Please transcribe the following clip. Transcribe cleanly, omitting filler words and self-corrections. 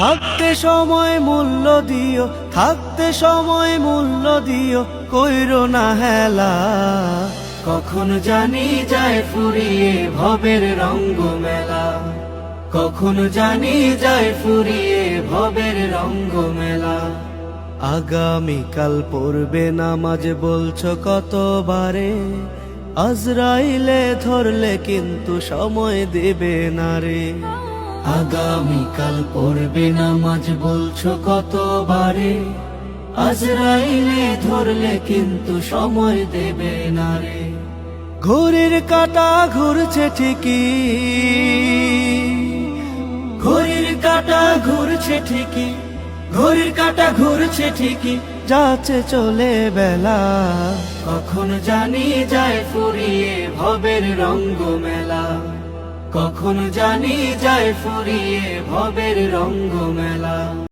থাকতে সময় মূল্য দিও, থাকতে সময় মূল্য দিও, কইরো না হেলা। কখন জানি যায় ফুরিয়ে ভবের রঙ্গ মেলা, কখন জানি যায় ফুরিয়ে ভবের রঙ্গ মেলা। আগামীকাল পড়বে নামাজ বলছো কতবারে, আজরাইলে ধরলে কিন্তু সময় দেবে না রে। আগামীকাল পড়বে নামাজ বলছো কতবারে, আজরাইলে ধরলে কিন্তু সময় দেবে না রে। ঘড়ির কাঁটা ঘুরছে ঠিকই, ঘড়ির কাঁটা ঘুরছে ঠিকই, ঘড়ির কাঁটা ঘুরছে ঠিকই, যাচ্ছে চলে বেলা। কখন জানি যায় ফুরিয়ে ভবের রঙ্গ মেলা, কখন জানি যায় ফুরিয়ে ভবের রঙ্গ মেলা।